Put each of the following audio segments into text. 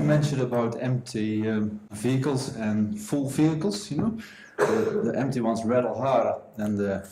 mentioned about empty vehicles and full vehicles, you know. The empty ones rattle harder than the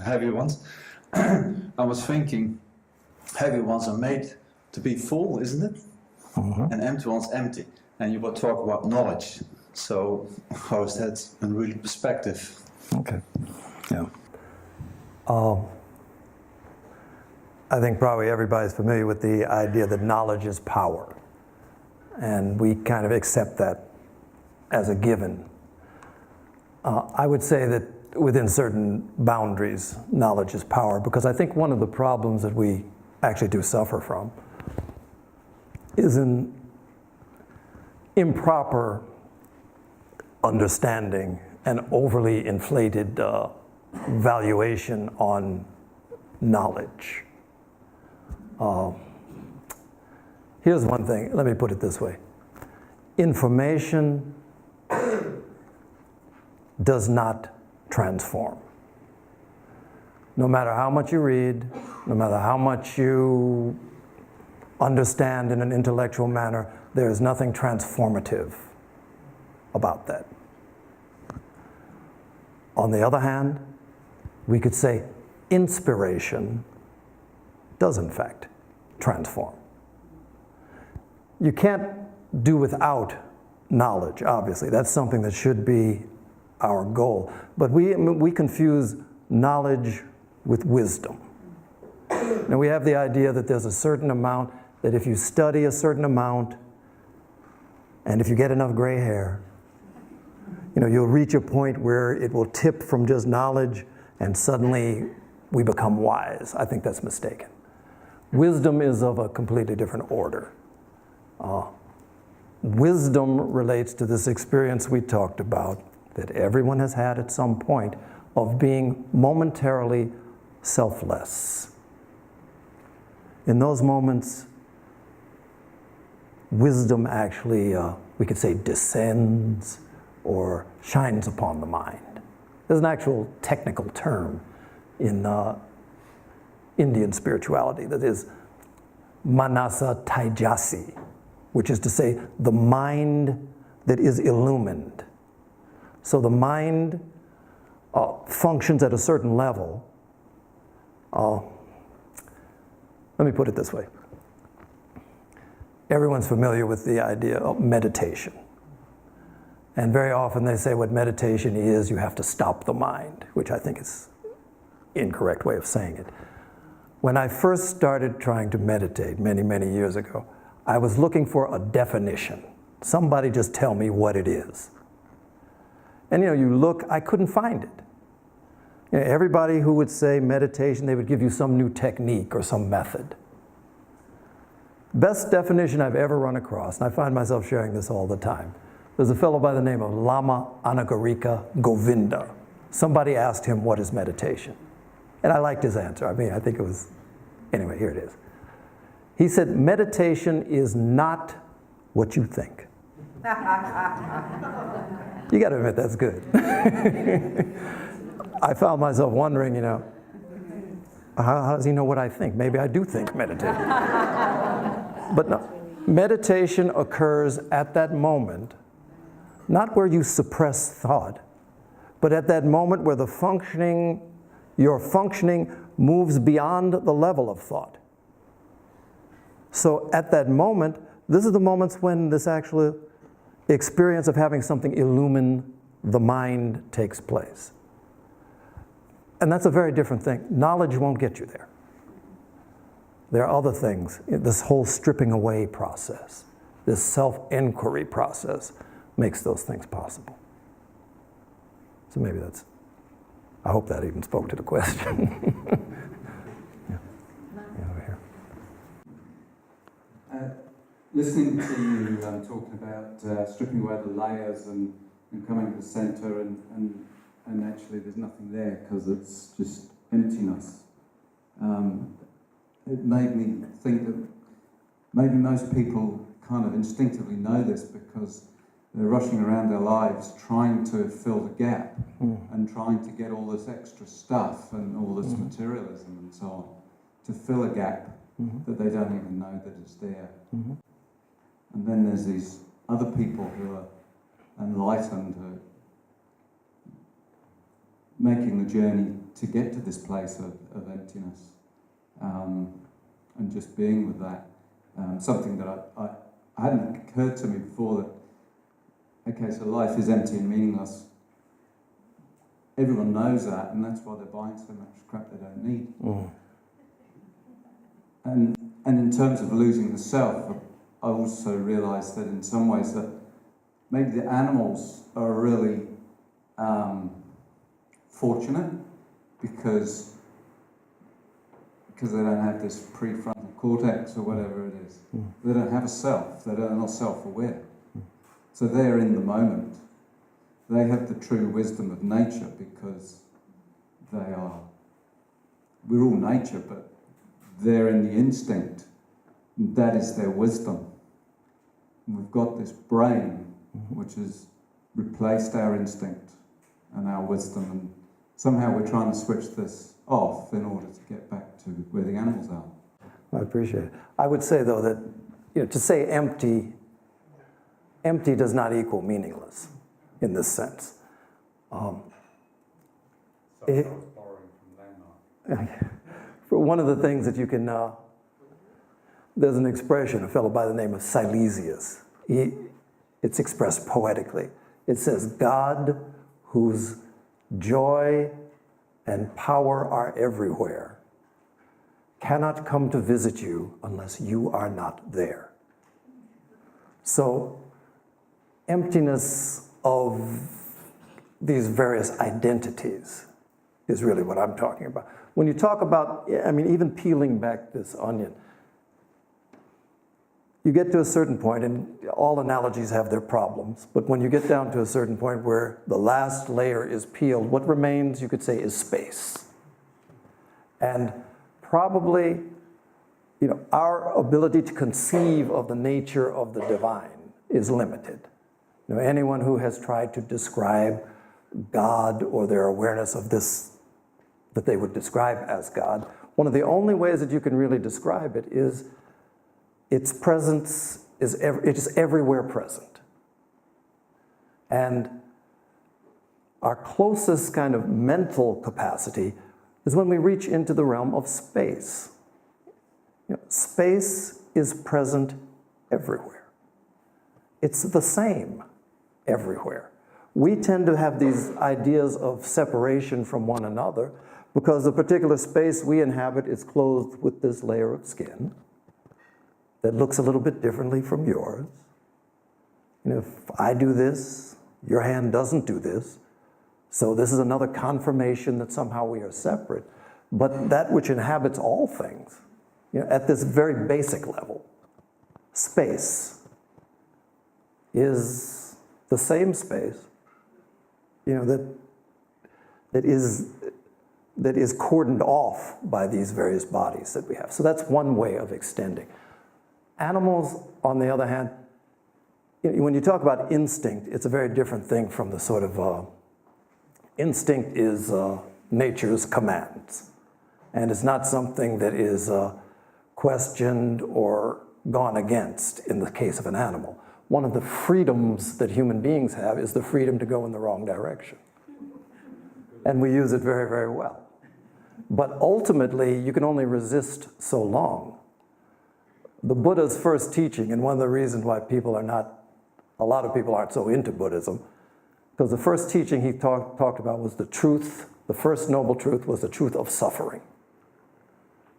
heavy ones. I was thinking, heavy ones are made to be full, isn't it? And empty ones empty. And you will talk about knowledge. So how is that in real perspective? Okay. Yeah. I think probably everybody's familiar with the idea that knowledge is power. And we kind of accept that as a given. I would say that within certain boundaries, knowledge is power, because I think one of the problems that we actually do suffer from is an improper understanding and overly inflated valuation on knowledge. Here's one thing, let me put it this way. Information does not transform. No matter how much you read, no matter how much you understand in an intellectual manner, there is nothing transformative about that. On the other hand, we could say inspiration does in fact transform. You can't do without knowledge, obviously. That's something that should be our goal. But we confuse knowledge with wisdom. Now we have the idea that there's a certain amount, that if you study a certain amount, and if you get enough gray hair, you know, you'll reach a point where it will tip from just knowledge and suddenly we become wise. I think that's mistaken. Wisdom is of a completely different order. Wisdom relates to this experience we talked about that everyone has had at some point of being momentarily selfless. In those moments, wisdom actually, we could say, descends or shines upon the mind. There's an actual technical term in Indian spirituality that is Manasa Taijasi, which is to say the mind that is illumined. So the mind functions at a certain level. Let me put it this way. Everyone's familiar with the idea of meditation. And very often they say what meditation is, you have to stop the mind, which I think is an incorrect way of saying it. When I first started trying to meditate many, many years ago, I was looking for a definition. Somebody just tell me what it is. And you know, you look, I couldn't find it. You know, everybody who would say meditation, they would give you some new technique or some method. Best definition I've ever run across, and I find myself sharing this all the time. There's a fellow by the name of Lama Anagarika Govinda. Somebody asked him, what is meditation? And I liked his answer. I mean, I think it was, anyway, here it is. He said, meditation is not what you think. You got to admit, that's good. I found myself wondering, you know, how does he know what I think? Maybe I do think meditating. But no, meditation occurs at that moment, not where you suppress thought, but at that moment where your functioning moves beyond the level of thought. So at that moment, this is the moments when this actual experience of having something illumine the mind takes place. And that's a very different thing. Knowledge won't get you there. There are other things. This whole stripping away process, this self-inquiry process makes those things possible. So maybe that's, I hope that even spoke to the question. Yeah. Yeah, over here. Listening to you talking about stripping away the layers and coming to the center and actually there's nothing there because it's just emptiness. It made me think that maybe most people kind of instinctively know this because they're rushing around their lives trying to fill the gap and trying to get all this extra stuff and all this materialism and so on to fill a gap that they don't even know that is there. And then there's these other people who are enlightened are making the journey to get to this place of emptiness, and just being with that. Something that I hadn't occurred to me before, that, okay, so life is empty and meaningless. Everyone knows that, and that's why they're buying so much crap they don't need. And in terms of losing the self, I also realised that in some ways that maybe the animals are really fortunate because they don't have this prefrontal cortex or whatever it is. They don't have a self. They're not self-aware. So they're in the moment. They have the true wisdom of nature because we're all nature, but they're in the instinct. And that is their wisdom. And we've got this brain which has replaced our instinct and our wisdom, and somehow we're trying to switch this off in order to get back to where the animals are. I appreciate it. I would say, though, that to say empty does not equal meaningless in this sense. For one of the things that you can, there's an expression, a fellow by the name of Silesius. It's expressed poetically. It says, God, whose joy and power are everywhere, cannot come to visit you unless you are not there. So, emptiness of these various identities is really what I'm talking about. When you talk about, I mean, even peeling back this onion, you get to a certain point, and all analogies have their problems, but when you get down to a certain point where the last layer is peeled, what remains, you could say, is space. And probably, our ability to conceive of the nature of the divine is limited. Anyone who has tried to describe God or their awareness of this, that they would describe as God, one of the only ways that you can really describe it is its presence it is everywhere present. And our closest kind of mental capacity is when we reach into the realm of space. Space is present everywhere. It's the same everywhere. We tend to have these ideas of separation from one another because the particular space we inhabit is clothed with this layer of skin that looks a little bit differently from yours. If I do this, your hand doesn't do this. So this is another confirmation that somehow we are separate. But that which inhabits all things, at this very basic level, space is the same space, that is cordoned off by these various bodies that we have. So that's one way of extending. Animals, on the other hand, when you talk about instinct, it's a very different thing from the sort of instinct is nature's commands. And it's not something that is questioned or gone against in the case of an animal. One of the freedoms that human beings have is the freedom to go in the wrong direction. And we use it very, very well. But ultimately, you can only resist so long. The Buddha's first teaching, and one of the reasons why a lot of people aren't so into Buddhism, because the first teaching he talked about was the truth, the first noble truth was the truth of suffering.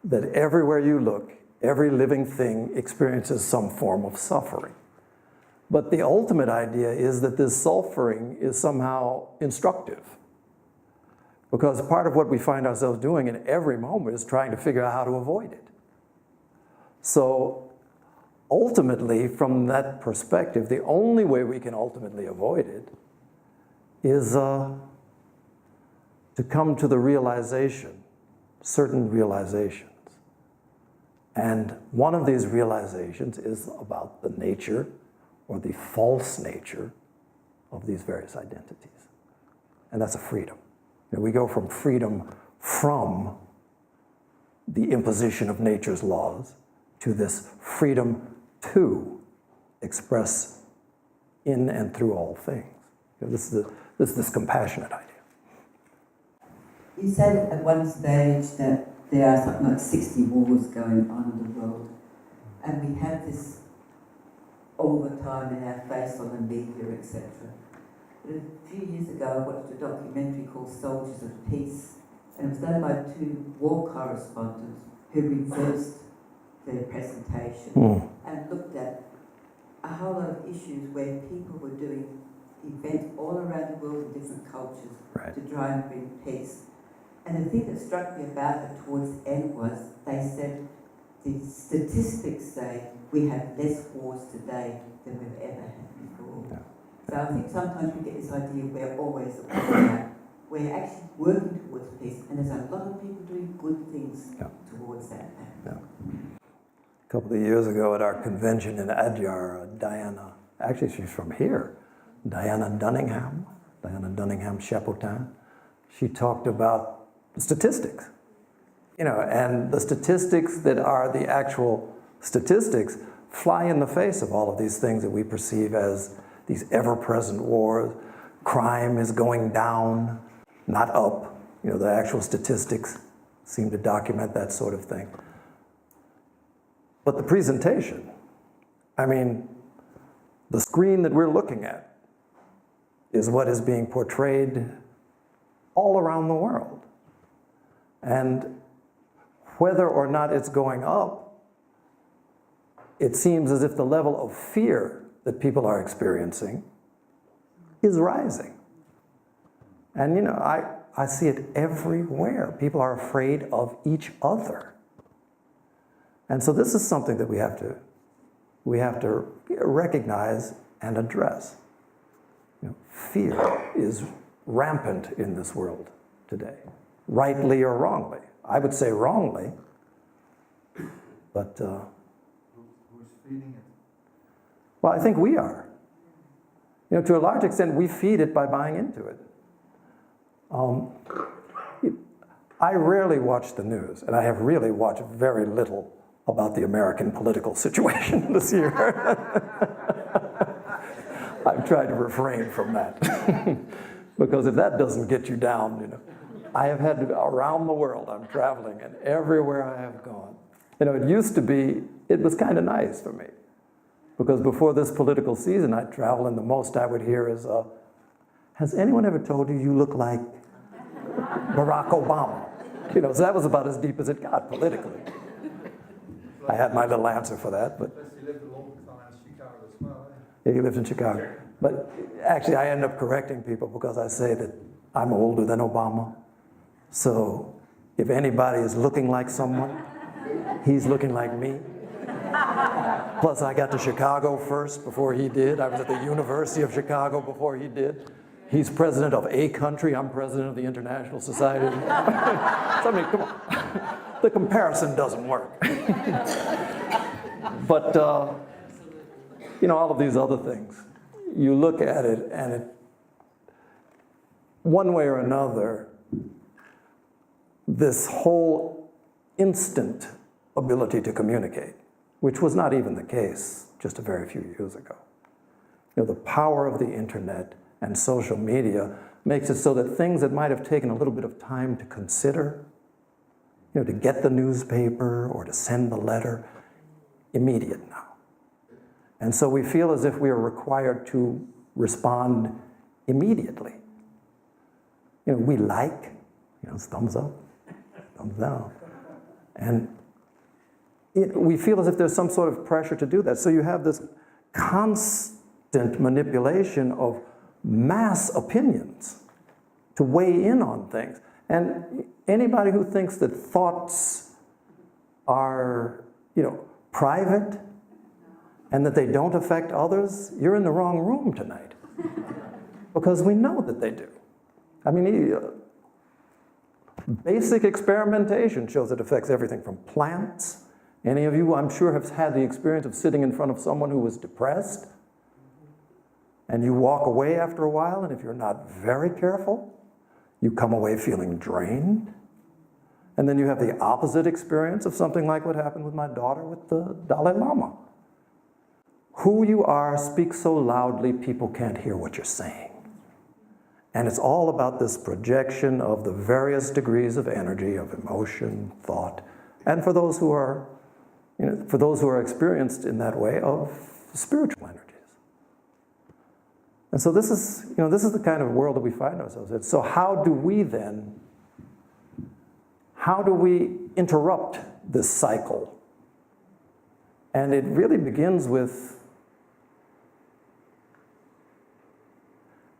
That everywhere you look, every living thing experiences some form of suffering. But the ultimate idea is that this suffering is somehow instructive. Because part of what we find ourselves doing in every moment is trying to figure out how to avoid it. So ultimately, from that perspective, the only way we can ultimately avoid it is to come to the realization, certain realizations. And one of these realizations is about the nature or the false nature of these various identities. And that's a freedom. We go from freedom from the imposition of nature's laws to this freedom to express in and through all things. This is this compassionate idea. You said at one stage that there are something like 60 wars going on in the world, and we have this all the time in our face on the media, etc. But a few years ago I watched a documentary called Soldiers of Peace, and it was done by 2 war correspondents who reversed their presentation and looked at a whole lot of issues where people were doing events all around the world in different cultures to try and bring peace. And the thing that struck me about it towards the end was they said the statistics say we have less wars today than we've ever had before. Yeah. So I think sometimes we get this idea we're always at war. We're actually working towards peace, and there's a lot of people doing good things towards that. A couple of years ago at our convention in Adyar, Diana, actually she's from here, Diana Dunningham Chapotin, she talked about statistics. And the statistics that are the actual statistics fly in the face of all of these things that we perceive as these ever-present wars. Crime is going down, not up. The actual statistics seem to document that sort of thing. But the presentation, the screen that we're looking at is what is being portrayed all around the world. And whether or not it's going up, it seems as if the level of fear that people are experiencing is rising. And I see it everywhere. People are afraid of each other. And so this is something that we have to recognize and address. Fear is rampant in this world today, rightly or wrongly. I would say wrongly, but Who's feeding it? well, I think we are. To a large extent, we feed it by buying into it. I rarely watch the news, and I have really watched very little about the American political situation this year. I've tried to refrain from that. Because if that doesn't get you down, I have had to, around the world, I'm traveling, and everywhere I have gone. It used to be, it was kind of nice for me. Because before this political season, I'd travel, and the most I would hear is, has anyone ever told you you look like Barack Obama? So that was about as deep as it got politically. I had my little answer for that, but... You lived a long time in Chicago as well, Yeah, he lived in Chicago. But actually, I end up correcting people because I say that I'm older than Obama. So if anybody is looking like someone, he's looking like me. Plus, I got to Chicago first before he did. I was at the University of Chicago before he did. He's president of a country. I'm president of the International Society. So, come on. The comparison doesn't work. But, all of these other things, you look at it and it, one way or another, this whole instant ability to communicate, which was not even the case just a very few years ago. The power of the internet and social media makes it so that things that might have taken a little bit of time to consider, to get the newspaper or to send the letter, immediate now. And so we feel as if we are required to respond immediately. We like, thumbs up, thumbs down. And we feel as if there's some sort of pressure to do that. So you have this constant manipulation of mass opinions to weigh in on things. And anybody who thinks that thoughts are, private and that they don't affect others, you're in the wrong room tonight. Because we know that they do. Basic experimentation shows it affects everything from plants. Any of you, I'm sure, have had the experience of sitting in front of someone who was depressed, and you walk away after a while, and if you're not very careful, you come away feeling drained. And then you have the opposite experience of something like what happened with my daughter with the Dalai Lama. Who you are speaks so loudly people can't hear what you're saying. And it's all about this projection of the various degrees of energy, of emotion, thought, and for those who are, for those who are experienced in that way, of spiritual energies. And so this is the kind of world that we find ourselves in. So how do we interrupt this cycle? And it really begins with,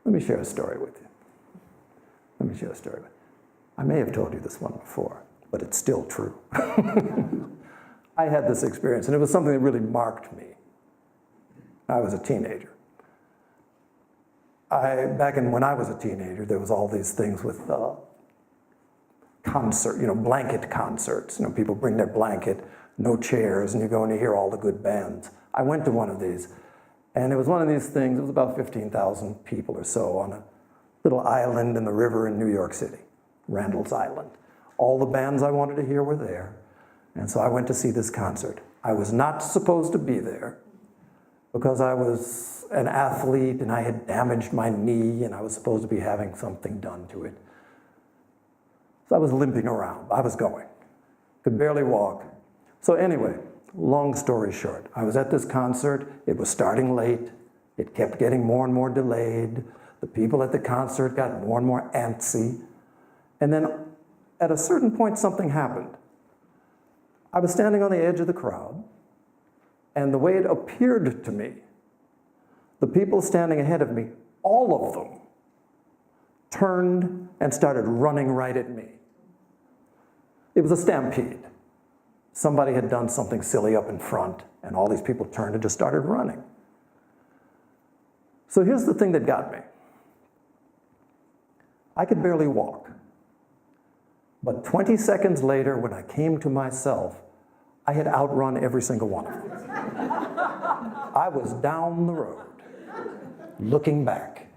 let me share a story with you. I may have told you this one before, but it's still true. I had this experience, and it was something that really marked me. I was a teenager. When I was a teenager, there was all these things with blanket concerts. People bring their blanket, no chairs, and you go and you hear all the good bands. I went to one of these, and it was one of these things, it was about 15,000 people or so on a little island in the river in New York City, Randall's Island. All the bands I wanted to hear were there, and so I went to see this concert. I was not supposed to be there because I was an athlete and I had damaged my knee and I was supposed to be having something done to it. So I was limping around. I was going. Could barely walk. So anyway, long story short, I was at this concert. It was starting late. It kept getting more and more delayed. The people at the concert got more and more antsy. And then at a certain point, something happened. I was standing on the edge of the crowd, and the way it appeared to me, the people standing ahead of me, all of them, turned and started running right at me. It was a stampede. Somebody had done something silly up in front, and all these people turned and just started running. So here's the thing that got me. I could barely walk. But 20 seconds later, when I came to myself, I had outrun every single one of them. I was down the road, looking back.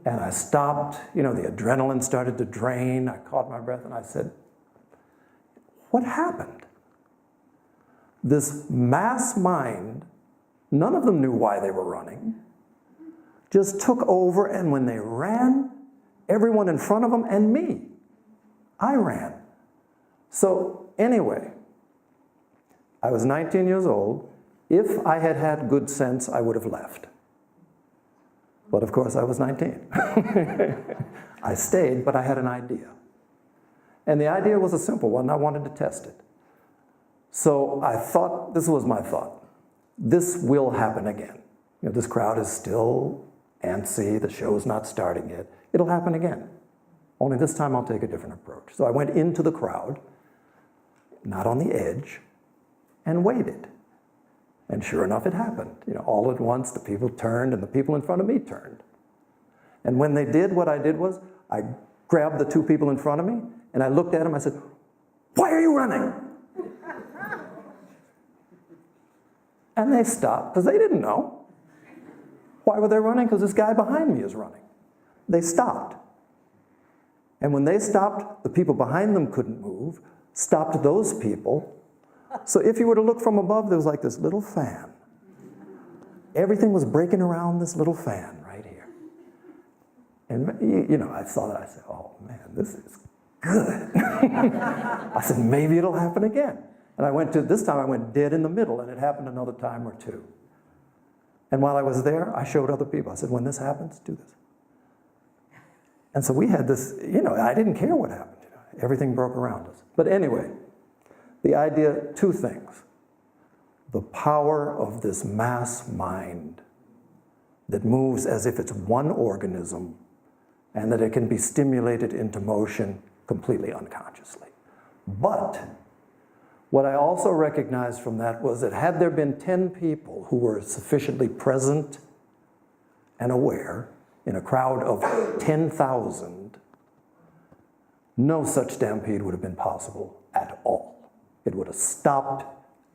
And I stopped, the adrenaline started to drain. I caught my breath and I said, what happened? This mass mind, none of them knew why they were running, just took over, and when they ran, everyone in front of them and me, I ran. So anyway, I was 19 years old. If I had had good sense, I would have left. But of course, I was 19. I stayed, but I had an idea. And the idea was a simple one. I wanted to test it. So I thought, this was my thought, this will happen again. This crowd is still antsy. The show's not starting yet. It'll happen again. Only this time I'll take a different approach. So I went into the crowd, not on the edge, and waited. And sure enough, it happened. All at once, the people turned and the people in front of me turned. And when they did, what I did was I grabbed the two people in front of me and I looked at them. I said, "Why are you running?" And they stopped because they didn't know. Why were they running? Because this guy behind me is running. They stopped. And when they stopped, the people behind them couldn't move, stopped those people. So if you were to look from above, there was like this little fan. Everything was breaking around this little fan right here. And, I saw that. I said, oh, man, this is good. I said, maybe it'll happen again. And this time I went dead in the middle, and it happened another time or two. And while I was there, I showed other people. I said, when this happens, do this. And so we had this, I didn't care what happened. Everything broke around us. But anyway, the idea, two things. The power of this mass mind that moves as if it's one organism and that it can be stimulated into motion completely unconsciously. But what I also recognized from that was that had there been 10 people who were sufficiently present and aware in a crowd of 10,000, no such stampede would have been possible at all. It would have stopped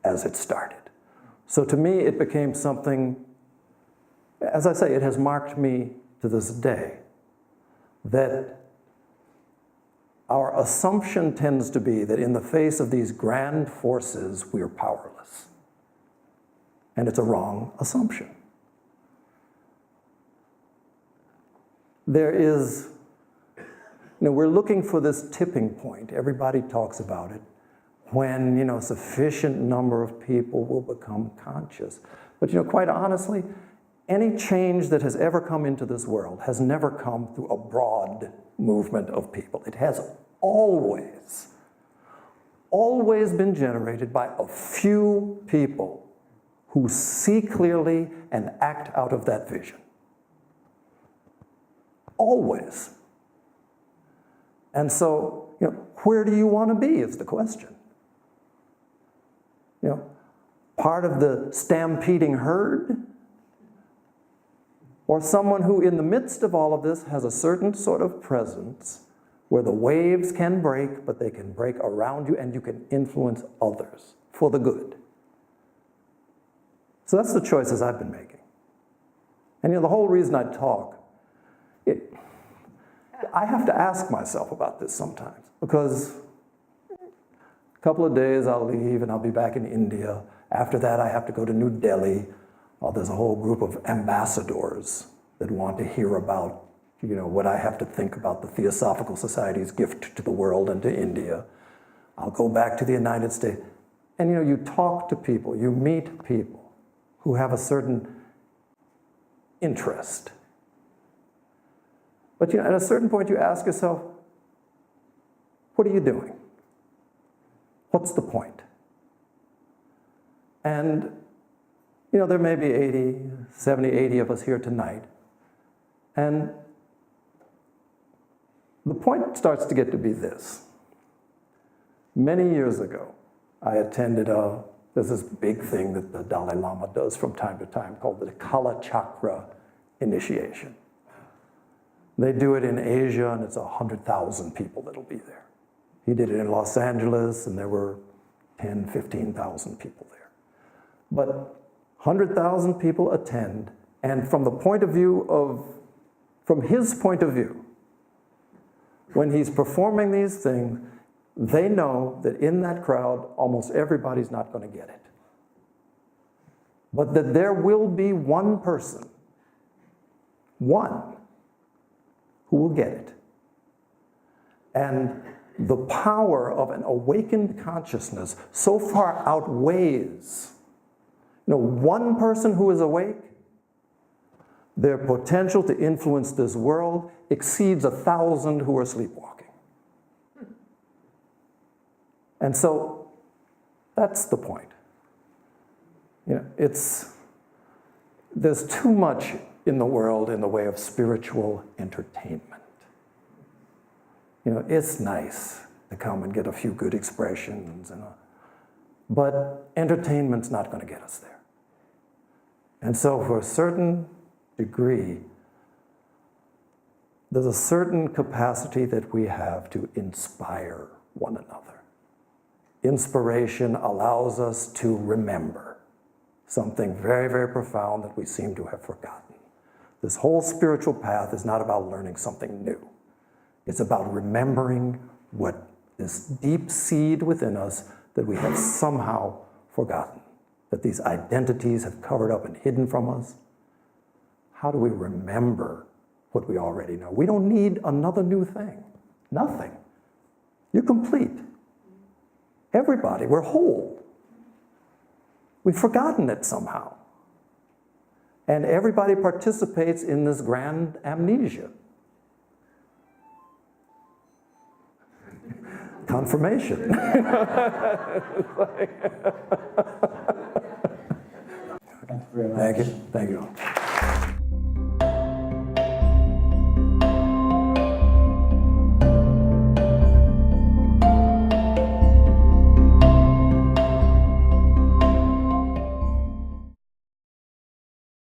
as it started. So to me, it became something, as I say, it has marked me to this day, that our assumption tends to be that in the face of these grand forces, we are powerless. and it's a wrong assumption. There is, we're looking for this tipping point. Everybody talks about it, when, a sufficient number of people will become conscious. But, quite honestly, any change that has ever come into this world has never come through a broad movement of people. It has always been generated by a few people who see clearly and act out of that vision. Always. And so, where do you want to be is the question. Part of the stampeding herd, or someone who in the midst of all of this has a certain sort of presence where the waves can break, but they can break around you and you can influence others for the good. So that's the choices I've been making. And the whole reason I talk, I have to ask myself about this sometimes, because a couple of days I'll leave and I'll be back in India. After that, I have to go to New Delhi. There's a whole group of ambassadors that want to hear about, what I have to think about the Theosophical Society's gift to the world and to India. I'll go back to the United States. And, you talk to people, you meet people who have a certain interest. But, at a certain point, you ask yourself, what are you doing? What's the point? And, there may be 70, 80 of us here tonight. And the point starts to get to be this. Many years ago, I attended there's this big thing that the Dalai Lama does from time to time called the Kala Chakra initiation. They do it in Asia, and it's 100,000 people that'll be there. He did it in Los Angeles, and there were 10, 15,000 people there. But 100,000 people attend, and from his point of view, when he's performing these things, they know that in that crowd, almost everybody's not going to get it. But that there will be one person, one, who will get it. And the power of an awakened consciousness so far outweighs, one person who is awake, their potential to influence this world exceeds 1,000 who are sleepwalking. And so that's the point. There's too much in the world in the way of spiritual entertainment. It's nice to come and get a few good expressions, but entertainment's not going to get us there. And so for a certain degree, there's a certain capacity that we have to inspire one another. Inspiration allows us to remember something very, very profound that we seem to have forgotten. This whole spiritual path is not about learning something new. It's about remembering what this deep seed within us that we have somehow forgotten, that these identities have covered up and hidden from us. How do we remember what we already know? We don't need another new thing. Nothing. You're complete. Everybody, we're whole. We've forgotten it somehow. And everybody participates in this grand amnesia. Confirmation. Thank you very much. Thank you.